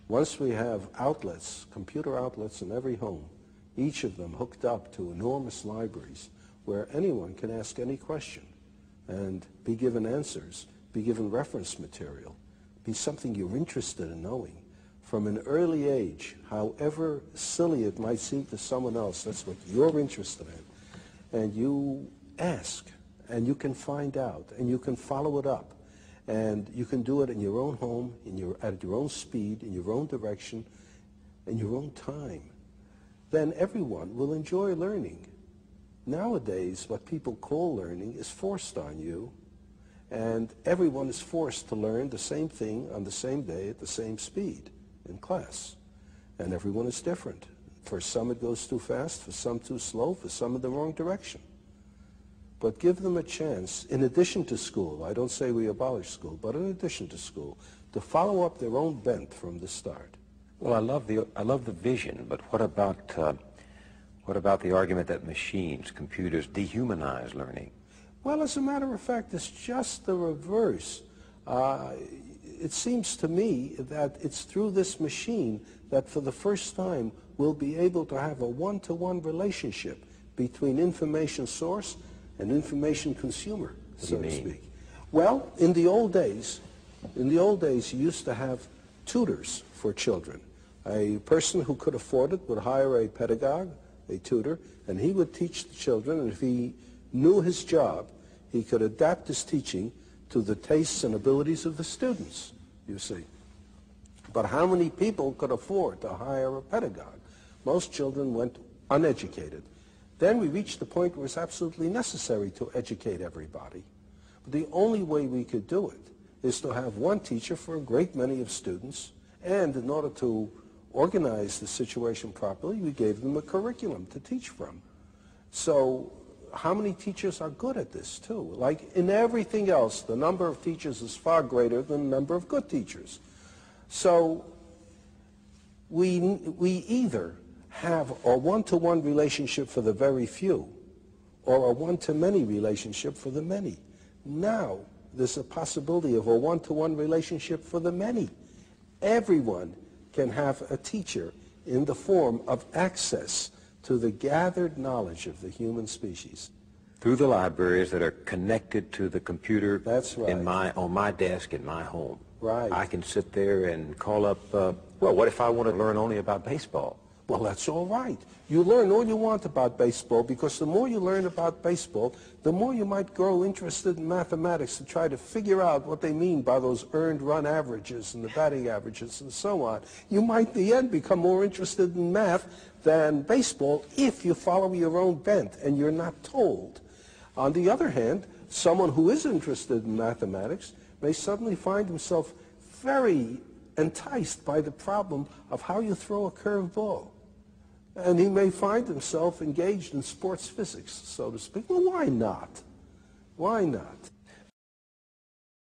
Once we have outlets, computer outlets in every home, each of them hooked up to enormous libraries where anyone can ask any question and be given answers, be given reference material, be something you're interested in knowing. From an early age, however silly it might seem to someone else, that's what you're interested in. And you ask, and you can find out, and you can follow it up. And you can do it in your own home, at your own speed, in your own direction, in your own time. Then everyone will enjoy learning. Nowadays, what people call learning is forced on you, and everyone is forced to learn the same thing on the same day at the same speed in class. And everyone is different. For some it goes too fast, for some too slow, for some in the wrong direction. But give them a chance, in addition to school, I don't say we abolish school, but in addition to school, to follow up their own bent from the start. Well, I love the vision, but what about the argument that machines, computers, dehumanize learning? Well, as a matter of fact, it's just the reverse. It seems to me that it's through this machine that for the first time we'll be able to have a one-to-one relationship between information source and information consumer, so to speak. Well, in the old days, you used to have tutors for children. A person who could afford it would hire a pedagogue, a tutor, and he would teach the children, and if he knew his job, he could adapt his teaching to the tastes and abilities of the students, you see. But how many people could afford to hire a pedagogue? Most children went uneducated. Then we reached the point where it's absolutely necessary to educate everybody. But the only way we could do it is to have one teacher for a great many of students, and in order to organize the situation properly, we gave them a curriculum to teach from. So how many teachers are good at this too? Like in everything else, the number of teachers is far greater than the number of good teachers. So we either have a one-to-one relationship for the very few or a one-to-many relationship for the many. Now there's a possibility of a one-to-one relationship for the many. Everyone can have a teacher in the form of access to the gathered knowledge of the human species. Through the libraries that are connected to the computer. That's right. On my desk in my home. Right. I can sit there and call up, well, what if I want to learn only about baseball? Well, that's all right. You learn all you want about baseball, because the more you learn about baseball, the more you might grow interested in mathematics to try to figure out what they mean by those earned run averages and the batting averages and so on. You might in the end become more interested in math than baseball if you follow your own bent and you're not told. On the other hand, someone who is interested in mathematics may suddenly find himself very enticed by the problem of how you throw a curved ball. And he may find himself engaged in sports physics, so to speak. Well, why not? Why not?